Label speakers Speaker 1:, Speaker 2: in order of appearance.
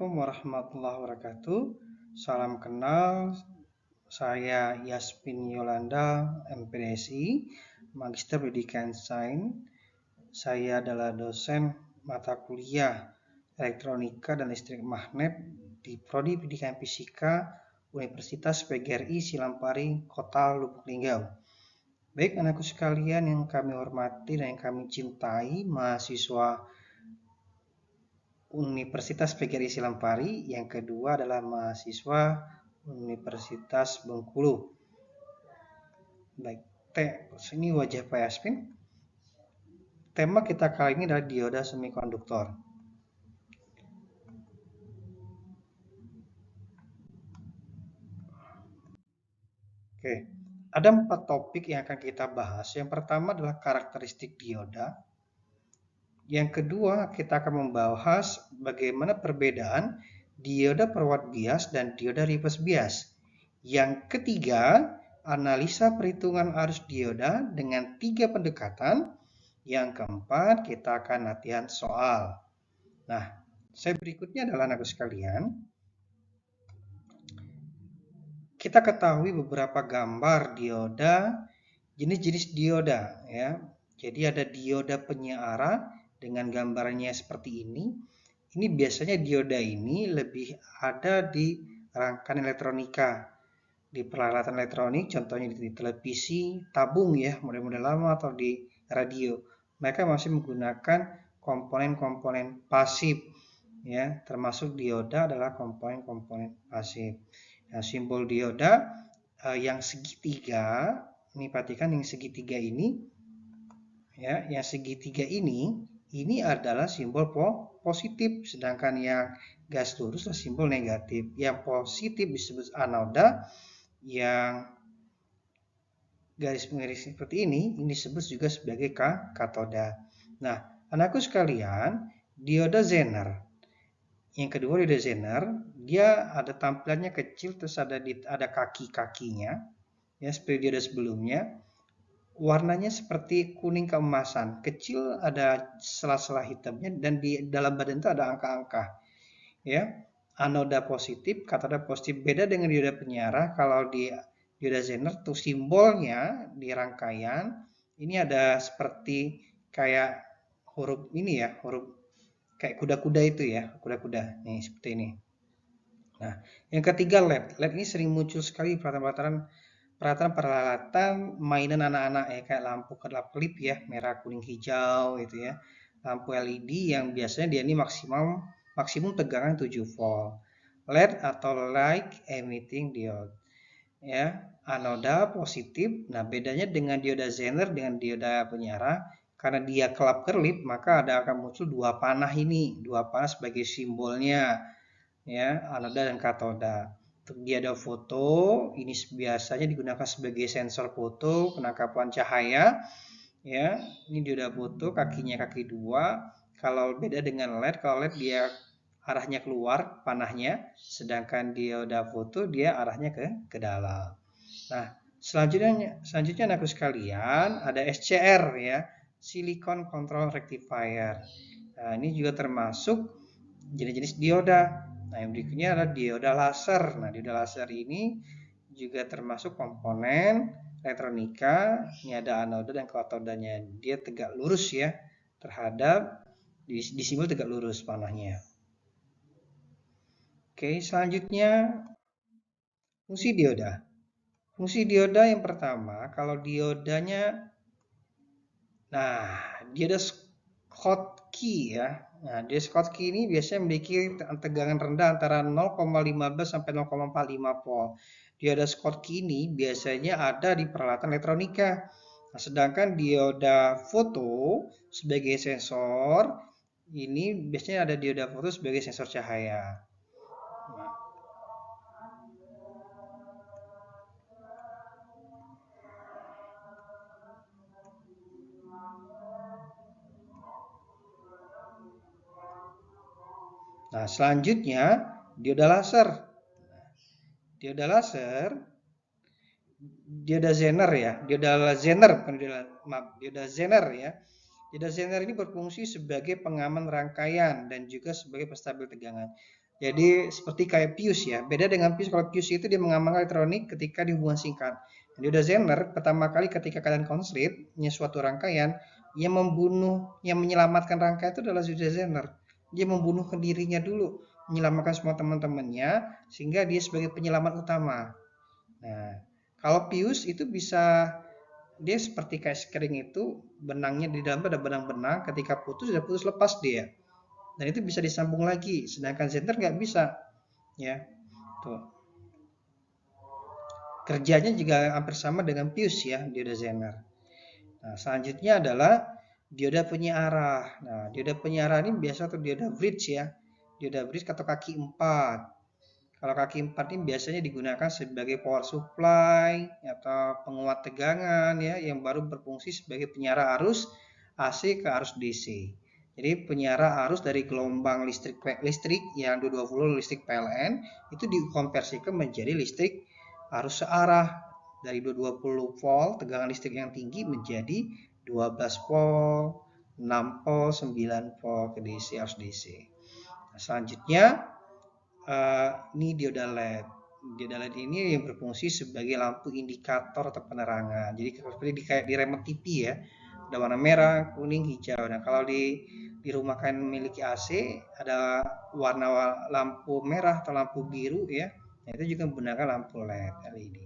Speaker 1: Assalamualaikum warahmatullahi wabarakatuh. Salam kenal, saya Yasmin Yolanda, MPDSI, Magister Pendidikan Sains. Saya adalah dosen mata kuliah Elektronika dan Listrik Magnet di Prodi Pendidikan Fisika Universitas PGRI Silampari, Kota Lubuk Linggau. Baik anakku sekalian yang kami hormati dan yang kami cintai, mahasiswa Universitas PGRI Silampari, yang kedua adalah mahasiswa Universitas Bengkulu. Baik, ini wajah Pak Yasmin. Tema kita kali ini adalah dioda semikonduktor. Oke, ada 4 topik yang akan kita bahas. Yang pertama adalah karakteristik dioda. Yang kedua, kita akan membahas bagaimana perbedaan dioda forward bias dan dioda reverse bias. Yang ketiga, analisa perhitungan arus dioda dengan 3 pendekatan. Yang keempat, kita akan latihan soal. Nah, slide berikutnya adalah anak sekalian. Kita ketahui beberapa gambar dioda, jenis-jenis dioda ya. Jadi ada dioda penyiara dengan gambarnya seperti ini. Ini biasanya dioda ini lebih ada di rangkaian elektronika, di peralatan elektronik, contohnya di televisi, tabung ya, model-model lama, atau di radio. Mereka masih menggunakan komponen-komponen pasif ya, termasuk dioda adalah komponen-komponen pasif. Nah, simbol dioda yang segitiga, ini perhatikan yang segitiga ini ya, yang segitiga ini adalah simbol positif, sedangkan yang garis lurus adalah simbol negatif. Yang positif disebut anoda, yang garis-garis seperti ini disebut juga sebagai katoda. Nah, anakku sekalian, dioda Zener. Yang kedua dioda Zener, dia ada tampilannya kecil, terus ada kaki-kakinya, ya seperti dioda sebelumnya. Warnanya seperti kuning keemasan, kecil, ada sela-sela hitamnya, dan di dalam badan itu ada angka-angka. Ya, anoda positif, katoda positif. Beda dengan dioda penyiara, kalau di dioda Zener tuh simbolnya di rangkaian ini ada seperti kayak huruf ini ya, huruf kayak kuda-kuda itu ya, kuda-kuda. Nih seperti ini. Nah, yang ketiga LED. LED ini sering muncul sekali peralatan mainan anak-anak ya, kayak lampu kedap-kedip ya, merah kuning hijau gitu ya. Lampu LED yang biasanya dia ini maksimum tegangan 7 volt. LED atau light emitting diode. Ya, anoda positif. Nah, bedanya dengan dioda Zener dengan dioda penyiara, karena dia kelap-kelip, maka akan muncul dua panah ini, dua panah sebagai simbolnya ya, anoda dan katoda. Untuk dioda foto, ini biasanya digunakan sebagai sensor foto penangkapan cahaya ya. Ini dioda foto, kakinya kaki 2. Kalau beda dengan LED, kalau LED dia arahnya keluar panahnya, sedangkan dioda foto dia arahnya ke dalam. Nah, selanjutnya anak sekalian ada SCR ya, Silicon Control Rectifier. Nah, ini juga termasuk jenis-jenis dioda. Nah, yang berikutnya adalah dioda laser. Nah, dioda laser ini juga termasuk komponen elektronika. Ini ada anoda dan katodanya. Dia tegak lurus ya, terhadap di simbol tegak lurus panahnya. Oke, selanjutnya fungsi dioda. Fungsi dioda yang pertama, kalau diodanya, nah dioda Schottky ya. Nah, dioda Schottky ini biasanya memiliki tegangan rendah antara 0,15 sampai 0,45 volt. Dioda Schottky ini biasanya ada di peralatan elektronika. Nah, sedangkan dioda foto sebagai sensor, ini biasanya ada dioda foto sebagai sensor cahaya. Nah, selanjutnya dioda laser. Dioda laser, dioda Zener ya, dioda Zener bukan dioda Zener ya. Dioda Zener ini berfungsi sebagai pengaman rangkaian dan juga sebagai penstabil tegangan. Jadi seperti kayak fuse ya. Beda dengan fuse, kalau fuse itu dia mengamankan elektronik ketika di hubungan singkat. Dioda Zener pertama kali ketika keadaan konslet, suatu rangkaian, yang membunuh, yang menyelamatkan rangkaian itu adalah dioda Zener. Dia membunuh ke dirinya dulu, menyelamatkan semua teman-temannya, sehingga dia sebagai penyelamat utama. Nah, kalau fuse itu bisa, dia seperti kayak sekering itu, benangnya di dalam ada benang-benang, ketika putus sudah putus, lepas dia. Dan itu bisa disambung lagi, sedangkan Zener nggak bisa. Ya, tuh. Kerjanya juga hampir sama dengan fuse ya, dioda Zener. Nah, selanjutnya adalah dioda penyiarah. Nah, dioda penyiarah ini biasa atau dioda bridge ya. Dioda bridge atau kaki 4. Kalau kaki 4 ini biasanya digunakan sebagai power supply atau penguat tegangan ya, yang baru berfungsi sebagai penyiarah arus AC ke arus DC. Jadi penyiarah arus dari gelombang listrik yang 220 volt listrik PLN itu dikonversikan menjadi listrik arus searah dari 220 volt tegangan listrik yang tinggi menjadi 12 volt, 6 volt, 9 volt ke DC arus DC. Nah, selanjutnya ini dioda LED. Dioda LED ini yang berfungsi sebagai lampu indikator atau penerangan. Jadi seperti kayak di remote TV ya, ada warna merah, kuning, hijau. Nah kalau di rumah kalian memiliki AC, ada warna lampu merah atau lampu biru ya. Nah, itu juga menggunakan lampu LED.